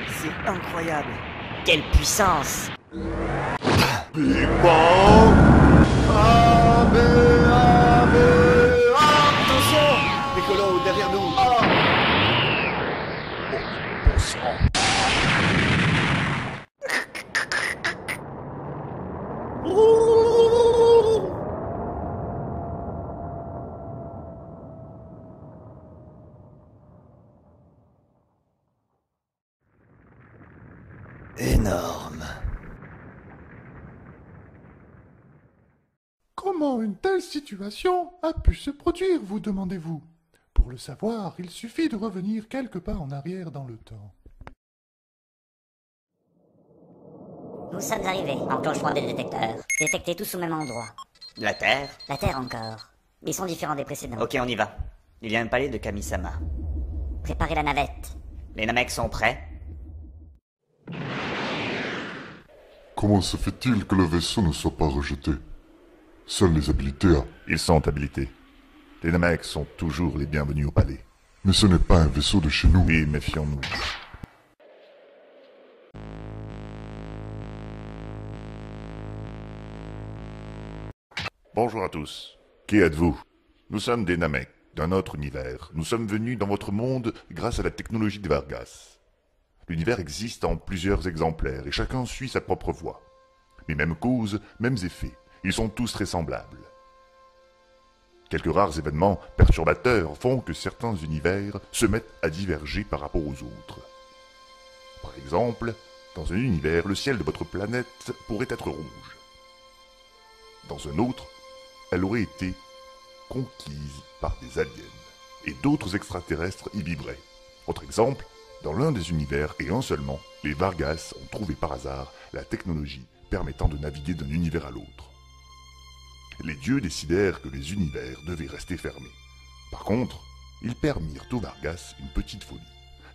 C'est incroyable. Quelle puissance! Big Bang. Attention! Piccolo, derrière nous! Bon sang. Énorme. Comment une telle situation a pu se produire, vous demandez-vous? Pour le savoir, il suffit de revenir quelques pas en arrière dans le temps. Nous sommes arrivés. Enclenchement des détecteurs. Détectés tous au même endroit. La Terre? La Terre encore. Ils sont différents des précédents. Ok, on y va. Il y a un palais de Kamisama. Préparez la navette. Les Nameks sont prêts? Comment se fait-il que le vaisseau ne soit pas rejeté? Seules les habilités à... Ils sont habilités. Les Nameks sont toujours les bienvenus au palais. Mais ce n'est pas un vaisseau de chez nous. Oui, méfions-nous. Bonjour à tous. Qui êtes-vous? Nous sommes des Nameks, d'un autre univers. Nous sommes venus dans votre monde grâce à la technologie des Vargas. L'univers existe en plusieurs exemplaires et chacun suit sa propre voie. Mais mêmes causes, mêmes effets. Ils sont tous très semblables. Quelques rares événements perturbateurs font que certains univers se mettent à diverger par rapport aux autres. Par exemple, dans un univers, le ciel de votre planète pourrait être rouge. Dans un autre, elle aurait été conquise par des aliens, et d'autres extraterrestres y vivraient. Autre exemple, dans l'un des univers, et un seulement, les Vargas ont trouvé par hasard la technologie permettant de naviguer d'un univers à l'autre. Les dieux décidèrent que les univers devaient rester fermés. Par contre, ils permirent aux Vargas une petite folie.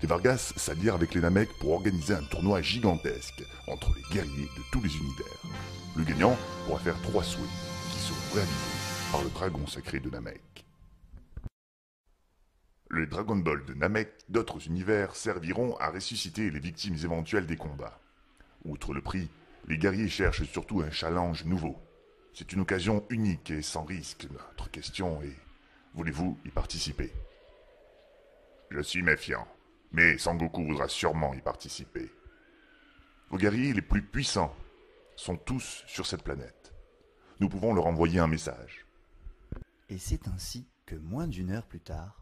Les Vargas s'allièrent avec les Nameks pour organiser un tournoi gigantesque entre les guerriers de tous les univers. Le gagnant pourra faire 3 souhaits qui seront réalisés par le dragon sacré de Namek. Les Dragon Ball de Namek d'autres univers serviront à ressusciter les victimes éventuelles des combats. Outre le prix, les guerriers cherchent surtout un challenge nouveau. C'est une occasion unique et sans risque. Notre question est, voulez-vous y participer? Je suis méfiant, mais Sangoku voudra sûrement y participer. Vos guerriers les plus puissants sont tous sur cette planète. Nous pouvons leur envoyer un message. Et c'est ainsi que moins d'une heure plus tard...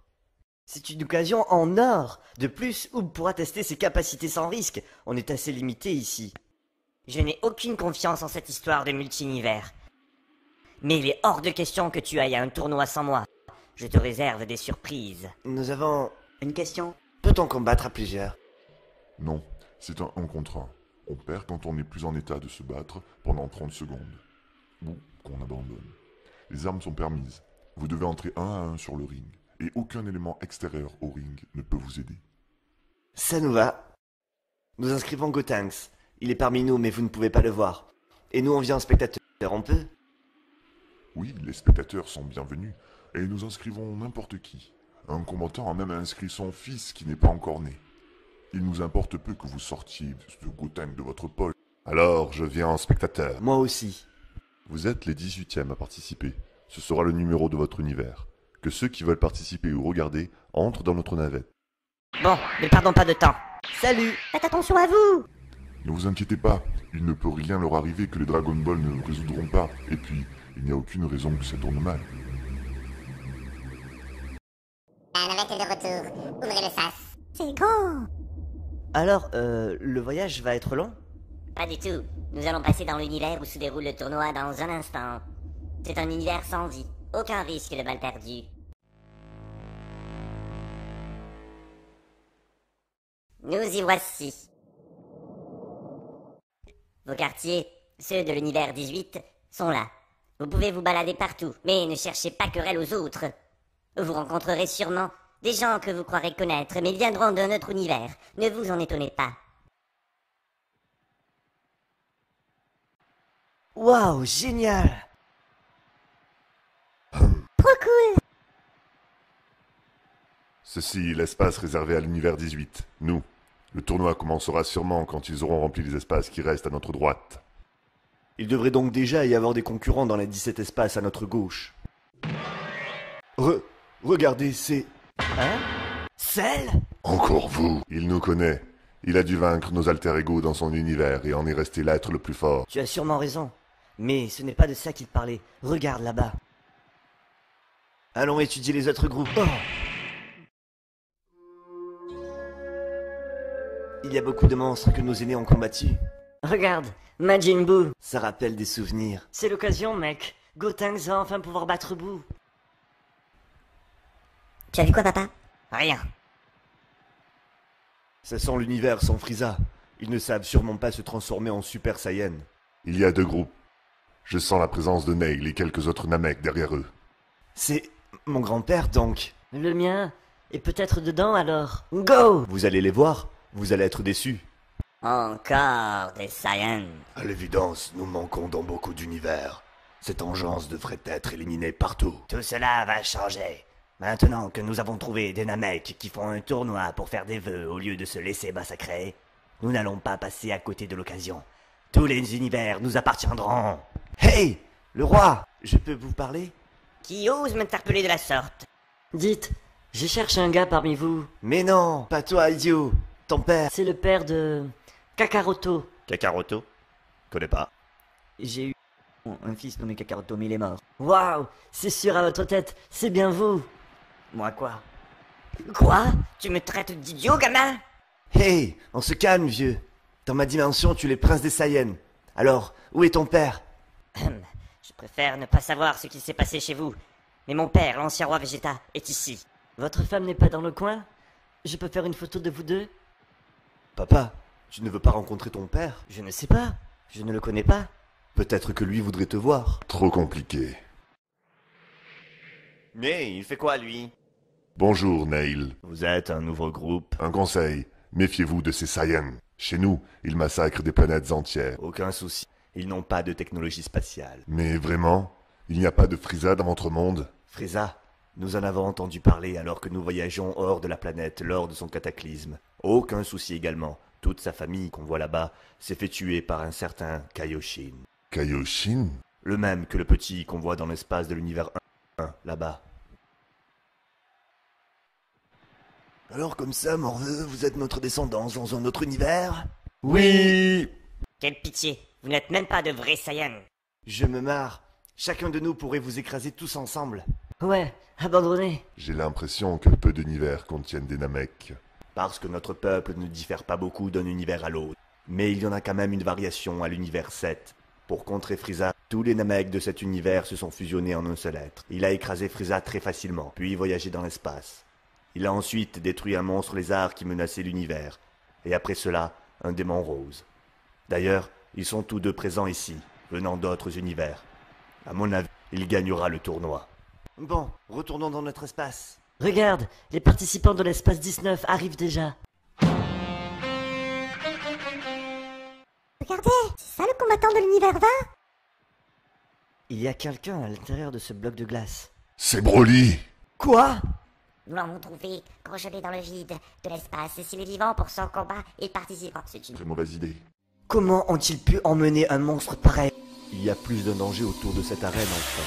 C'est une occasion en or! De plus, Oob pourra tester ses capacités sans risque. On est assez limité ici. Je n'ai aucune confiance en cette histoire de multi-univers. Mais il est hors de question que tu ailles à un tournoi sans moi. Je te réserve des surprises. Nous avons... Une question? Peut-on combattre à plusieurs? Non, c'est un 1 contre 1. On perd quand on n'est plus en état de se battre pendant 30 secondes. Ou qu'on abandonne. Les armes sont permises. Vous devez entrer 1 à 1 sur le ring. Et aucun élément extérieur au ring ne peut vous aider. Ça nous va. Nous inscrivons Gotenks. Il est parmi nous, mais vous ne pouvez pas le voir. Et nous, on vient en spectateur, on peut? Oui, les spectateurs sont bienvenus. Et nous inscrivons n'importe qui. Un combattant a même inscrit son fils qui n'est pas encore né. Il nous importe peu que vous sortiez ce Gotenk de votre poche. Alors, je viens en spectateur. Moi aussi. Vous êtes les 18e à participer. Ce sera le numéro de votre univers. Que ceux qui veulent participer ou regarder entrent dans notre navette. Bon, ne perdons pas de temps. Salut! Faites attention à vous! Ne vous inquiétez pas, il ne peut rien leur arriver que les Dragon Ball ne résoudront pas. Et puis, il n'y a aucune raison que ça tourne mal. La navette est de retour. Ouvrez le sas. C'est grand! Alors, le voyage va être long? Pas du tout. Nous allons passer dans l'univers où se déroule le tournoi dans un instant. C'est un univers sans vie. Aucun risque de balle perdue. Nous y voici. Vos quartiers, ceux de l'univers 18, sont là. Vous pouvez vous balader partout, mais ne cherchez pas querelle aux autres. Vous rencontrerez sûrement des gens que vous croirez connaître, mais viendront d'un autre univers. Ne vous en étonnez pas. Waouh, génial! Trop cool! Ceci est l'espace réservé à l'univers 18. Nous. Le tournoi commencera sûrement quand ils auront rempli les espaces qui restent à notre droite. Il devrait donc déjà y avoir des concurrents dans les 17 espaces à notre gauche. Regardez, c'est... Hein? Cell? Encore vous. Il nous connaît. Il a dû vaincre nos alter-ego dans son univers et en est resté l'être le plus fort. Tu as sûrement raison. Mais ce n'est pas de ça qu'il parlait. Regarde là-bas. Allons étudier les autres groupes. Oh. Il y a beaucoup de monstres que nos aînés ont combattus. Regarde, Majin Buu. Ça rappelle des souvenirs. C'est l'occasion, mec. Gotenks va enfin pouvoir battre Buu. Tu as vu quoi, papa? Rien. Ça sent l'univers sans Frieza. Ils ne savent sûrement pas se transformer en Super Saiyan. Il y a 2 groupes. Je sens la présence de Nail et quelques autres Namek derrière eux. C'est mon grand-père donc. Le mien est peut-être dedans alors. Go! Vous allez les voir, vous allez être déçus. Encore des Saiyans. À l'évidence, nous manquons dans beaucoup d'univers. Cette engeance devrait être éliminée partout. Tout cela va changer. Maintenant que nous avons trouvé des Namek qui font un tournoi pour faire des vœux au lieu de se laisser massacrer, nous n'allons pas passer à côté de l'occasion. Tous les univers nous appartiendront. Hey! Le roi! Je peux vous parler? Qui ose m'interpeller de la sorte? Dites, je cherche un gars parmi vous. Mais non! Pas toi, idiot! Ton père! C'est le père de Kakaroto. Kakaroto? Connais pas. J'ai eu un fils nommé Kakaroto, mais il est mort. Waouh! C'est sûr à votre tête, c'est bien vous. Moi quoi? Quoi? Tu me traites d'idiot, gamin? Hey! On se calme, vieux! Dans ma dimension, tu es le prince des Saiyans. Alors, où est ton père? Je préfère ne pas savoir ce qui s'est passé chez vous. Mais mon père, l'ancien roi Vegeta, est ici. Votre femme n'est pas dans le coin? Je peux faire une photo de vous deux? Papa, tu ne veux pas rencontrer ton père? Je ne sais pas. Je ne le connais pas. Peut-être que lui voudrait te voir. Trop compliqué. Mais il fait quoi, lui? Bonjour, Nail. Vous êtes un nouveau groupe. Un conseil, méfiez-vous de ces Saiyans. Chez nous, ils massacrent des planètes entières. Aucun souci. Ils n'ont pas de technologie spatiale. Mais vraiment, il n'y a pas de Frieza dans votre monde? Frieza, nous en avons entendu parler alors que nous voyagions hors de la planète lors de son cataclysme. Aucun souci également. Toute sa famille qu'on voit là-bas s'est fait tuer par un certain Kaioshin. Kaioshin? Le même que le petit qu'on voit dans l'espace de l'univers 1, là-bas. Alors comme ça, Morveux, vous êtes notre descendance dans un autre univers? Oui! Quelle pitié, vous n'êtes même pas de vrais Saiyans. Je me marre. Chacun de nous pourrait vous écraser tous ensemble. Ouais, abandonné. J'ai l'impression que peu d'univers contiennent des Namek. Parce que notre peuple ne diffère pas beaucoup d'un univers à l'autre. Mais il y en a quand même une variation à l'univers 7. Pour contrer Frieza, tous les Namek de cet univers se sont fusionnés en un seul être. Il a écrasé Frieza très facilement, puis voyagé dans l'espace. Il a ensuite détruit un monstre lézard qui menaçait l'univers. Et après cela, un démon rose. D'ailleurs, ils sont tous deux présents ici, venant d'autres univers. À mon avis, il gagnera le tournoi. Bon, retournons dans notre espace. Regarde, les participants de l'espace 19 arrivent déjà. Regardez, c'est ça le combattant de l'univers 20? Il y a quelqu'un à l'intérieur de ce bloc de glace. C'est Broly! Quoi? Nous l'avons trouvé, congelé dans le vide de l'espace. Et s'il est vivant pour son combat, il participe. C'est une... Très mauvaise idée. Comment ont-ils pu emmener un monstre pareil? Il y a plus d'un danger autour de cette arène, enfin.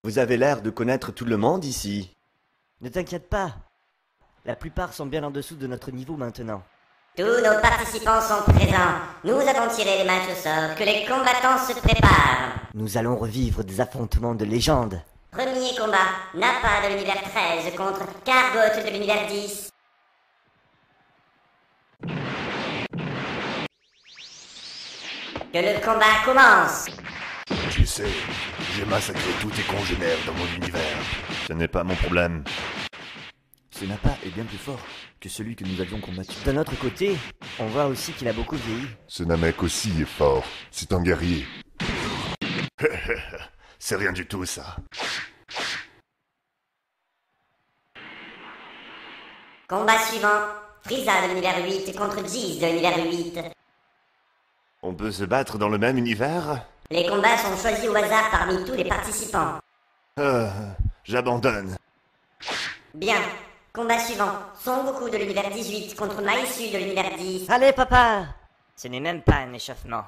Vous avez l'air de connaître tout le monde ici. Ne t'inquiète pas. La plupart sont bien en dessous de notre niveau maintenant. Tous nos participants sont présents. Nous avons tiré les matchs au sort. Que les combattants se préparent. Nous allons revivre des affrontements de légende. Premier combat, Nappa de l'univers 13 contre Kargot de l'univers 10. Que le combat commence. Tu sais, j'ai massacré tous tes congénères dans mon univers. Ce n'est pas mon problème. Ce Nappa est bien plus fort que celui que nous avions combattu. D'un autre côté, on voit aussi qu'il a beaucoup vieilli. Ce Namek aussi est fort. C'est un guerrier. C'est rien du tout, ça. Combat suivant, Frieza de l'univers 8 contre Giz de l'univers 8. On peut se battre dans le même univers? Les combats sont choisis au hasard parmi tous les participants. J'abandonne. Bien. Combat suivant. Son Goku de l'univers 18 contre Maïsu de l'univers 10. Allez, papa! Ce n'est même pas un échauffement.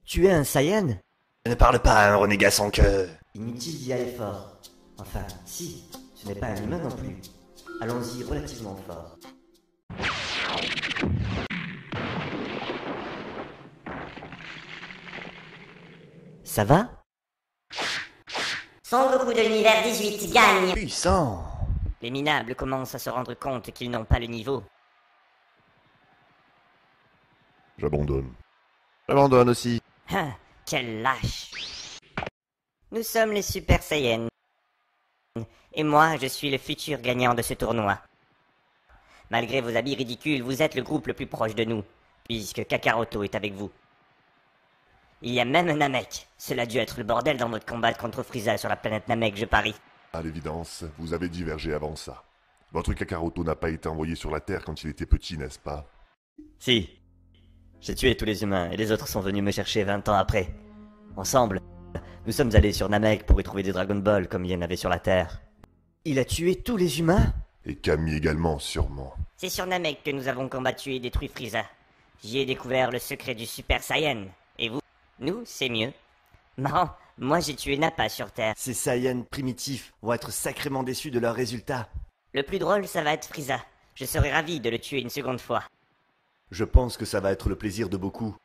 Tu es un Saiyan? Ne parle pas à un renégat sans queue. Inutile d'y aller fort. Enfin, si, ce n'est pas un humain non plus. Allons-y relativement fort. Ça va? Son Goku de l'univers 18 gagne. Puissant. Les minables commencent à se rendre compte qu'ils n'ont pas le niveau. J'abandonne. J'abandonne aussi. Ah, quel lâche. Nous sommes les Super Saiyans. Et moi, je suis le futur gagnant de ce tournoi. Malgré vos habits ridicules, vous êtes le groupe le plus proche de nous, puisque Kakaroto est avec vous. Il y a même Namek. Cela a dû être le bordel dans votre combat contre Frieza sur la planète Namek, je parie. À l'évidence, vous avez divergé avant ça. Votre Kakaroto n'a pas été envoyé sur la Terre quand il était petit, n'est-ce pas? Si. J'ai tué tous les humains et les autres sont venus me chercher 20 ans après. Ensemble, nous sommes allés sur Namek pour y trouver des Dragon Ball comme il y en avait sur la Terre. Il a tué tous les humains? Et Camille également, sûrement. C'est sur Namek que nous avons combattu et détruit Frieza. J'y ai découvert le secret du Super Saiyan. Et vous? Nous, c'est mieux. Marrant, moi j'ai tué Nappa sur Terre. Ces Saiyans primitifs vont être sacrément déçus de leurs résultats. Le plus drôle, ça va être Frieza. Je serais ravi de le tuer une seconde fois. Je pense que ça va être le plaisir de beaucoup.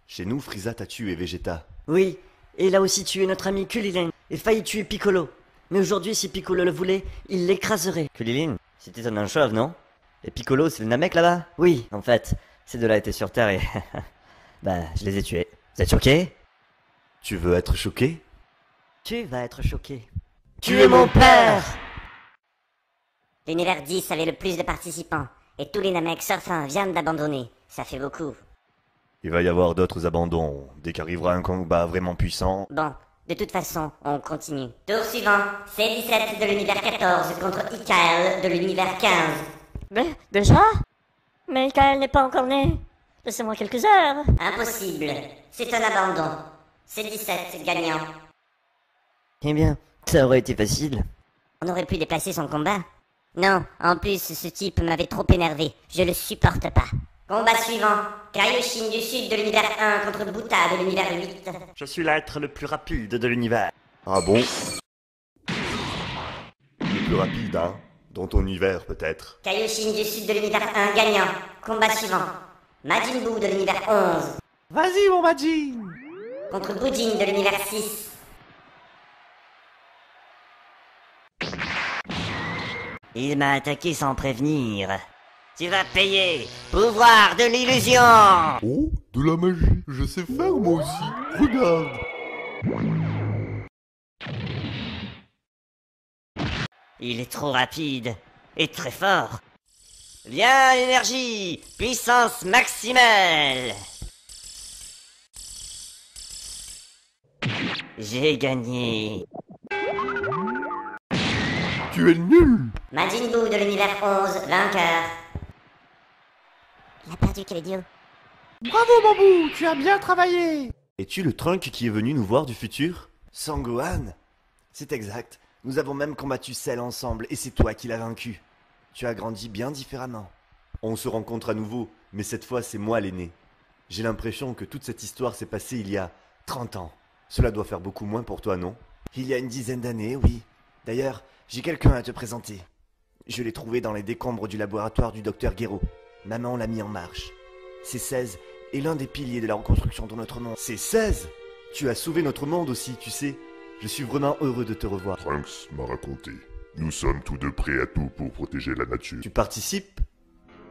Chez nous, Frieza t'a tué Vegeta. Oui, et il a aussi tué notre ami Kulilin et failli tuer Piccolo. Mais aujourd'hui, si Piccolo le voulait, il l'écraserait. Kulilin, c'était un chauve, non? Et Piccolo, c'est le Namek là-bas? Oui, en fait, ces deux-là étaient sur Terre et... bah, je les ai tués. Vous êtes choqués? Tu veux être choqué? Tu vas être choqué. Tu es mon père! L'univers 10 avait le plus de participants. Et tous les Namek sauf un viennent d'abandonner. Ça fait beaucoup. Il va y avoir d'autres abandons. Dès qu'arrivera un combat vraiment puissant... Bon, de toute façon, on continue. Tour suivant, C17 de l'univers 14 contre Ikael de l'univers 15. Mais, déjà? Mais Kael n'est pas encore né. Laissez-moi quelques heures. Impossible. C'est un abandon. C17 gagnant. Eh bien, ça aurait été facile. On aurait pu déplacer son combat. Non, en plus, ce type m'avait trop énervé. Je le supporte pas. Combat suivant. Kaioshin du sud de l'univers 1 contre Buta de l'univers 8. Je suis l'être le plus rapide de l'univers. Ah bon? Le plus rapide, hein? Dans ton univers, peut-être. Kaioshin du sud de l'univers 1 gagnant. Combat suivant. Majin Buu de l'univers 11 Vas-y, mon Majin! contre Bujin de l'univers 6. Il m'a attaqué sans prévenir. Tu vas payer. Pouvoir de l'illusion. Oh, de la magie! Je sais faire, moi aussi! Regarde! Il est trop rapide et très fort. Viens, énergie, puissance maximale. J'ai gagné. Tu es nul! Majin Buu de l'univers 11, vainqueur. Il a perdu, quel idiot. Bravo, Bambou! Tu as bien travaillé! Es-tu le Trunk qui est venu nous voir du futur? Sangohan? C'est exact. Nous avons même combattu Cell ensemble et c'est toi qui l'as vaincu. Tu as grandi bien différemment. On se rencontre à nouveau, mais cette fois c'est moi l'aîné. J'ai l'impression que toute cette histoire s'est passée il y a 30 ans. Cela doit faire beaucoup moins pour toi, non? Il y a une dizaine d'années, oui. D'ailleurs, j'ai quelqu'un à te présenter. Je l'ai trouvé dans les décombres du laboratoire du docteur Gero. Maman l'a mis en marche. C16 est l'un des piliers de la reconstruction de notre monde. C16? Tu as sauvé notre monde aussi, tu sais. Je suis vraiment heureux de te revoir. Trunks m'a raconté. Nous sommes tous deux prêts à tout pour protéger la nature. Tu participes?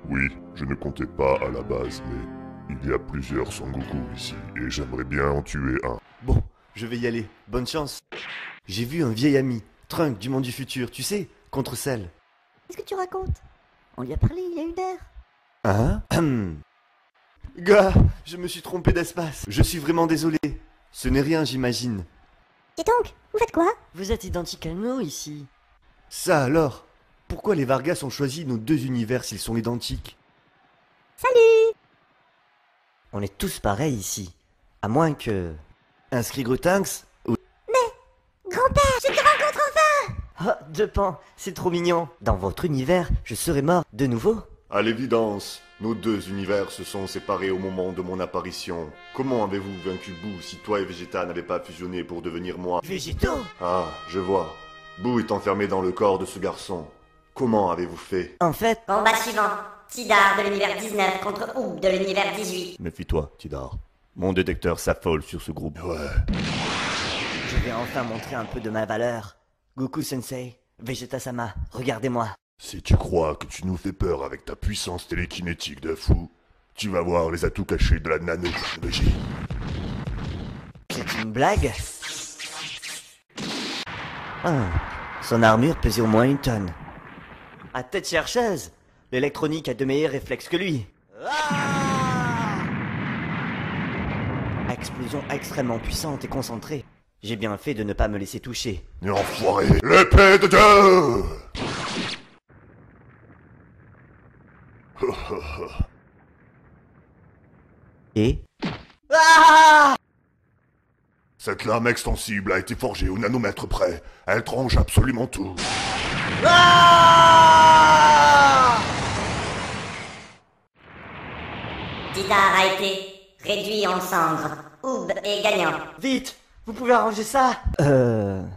Oui, je ne comptais pas à la base, mais il y a plusieurs Son Goku ici, et j'aimerais bien en tuer un. Bon, je vais y aller. Bonne chance. J'ai vu un vieil ami, Trunk du monde du futur, tu sais, contre Cell. Qu'est-ce que tu racontes? On lui a parlé il y a une heure. Hein? Gars, je me suis trompé d'espace. Je suis vraiment désolé. Ce n'est rien, j'imagine. Et donc, vous faites quoi? Vous êtes identiques à nous ici. Ça alors? Pourquoi les Vargas ont choisi nos deux univers s'ils sont identiques? Salut! On est tous pareils ici. À moins que... Un Scrigrutinx ou... Grand-père, je te rencontre enfin! Ah, deux pans, c'est trop mignon. Dans votre univers, je serais mort de nouveau? À l'évidence, nos deux univers se sont séparés au moment de mon apparition. Comment avez-vous vaincu Boo si toi et Vegeta n'avaient pas fusionné pour devenir moi? Végétaux? Ah, je vois. Boo est enfermé dans le corps de ce garçon. Comment avez-vous fait? En fait... Combat suivant. Tidar de l'univers 19 contre Oob de l'univers 18. Méfie-toi, Tidar. Mon détecteur s'affole sur ce groupe. Ouais. Je vais enfin montrer un peu de ma valeur. Goku-sensei, Vegeta-sama, regardez-moi. Si tu crois que tu nous fais peur avec ta puissance télékinétique de fou, tu vas voir les atouts cachés de la nanotechnologie. C'est une blague? Ah, son armure pesait au moins 1 tonne. À tête chercheuse, l'électronique a de meilleurs réflexes que lui. Explosion extrêmement puissante et concentrée. J'ai bien fait de ne pas me laisser toucher. Et enfoiré, l'épée de Dieu! Et... Ah! Cette lame extensible a été forgée au nanomètre près. Elle tranche absolument tout. Tidar a été réduit en cendres. Oob est gagnant. Vite! Vous pouvez arranger ça?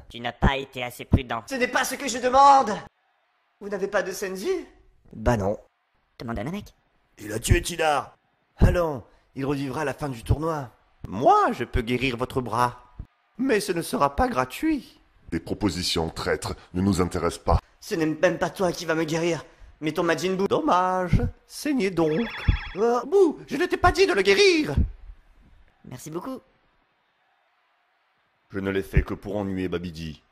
Tu n'as pas été assez prudent. Ce n'est pas ce que je demande! Vous n'avez pas de senzu? Bah non. Demande à Namek. Il a tué Tidar. Allons, il revivra à la fin du tournoi. Moi, je peux guérir votre bras. Mais ce ne sera pas gratuit. Tes propositions traîtres ne nous intéressent pas. Ce n'est même pas toi qui va me guérir, mais ton Majin Buu. Dommage. Saignez donc. Oh, Boo, je ne t'ai pas dit de le guérir. Merci beaucoup. Je ne l'ai fait que pour ennuyer Babidi.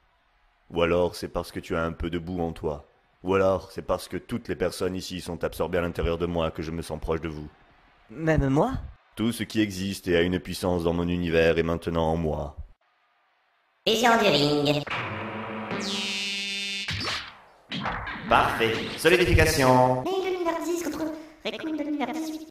Ou alors c'est parce que tu as un peu de boue en toi. Ou alors c'est parce que toutes les personnes ici sont absorbées à l'intérieur de moi que je me sens proche de vous. Même moi? Tout ce qui existe et a une puissance dans mon univers est maintenant en moi. Vision du ring. Parfait. Solidification. Mais de l'univers 10 contre Raccoon de l'univers 18.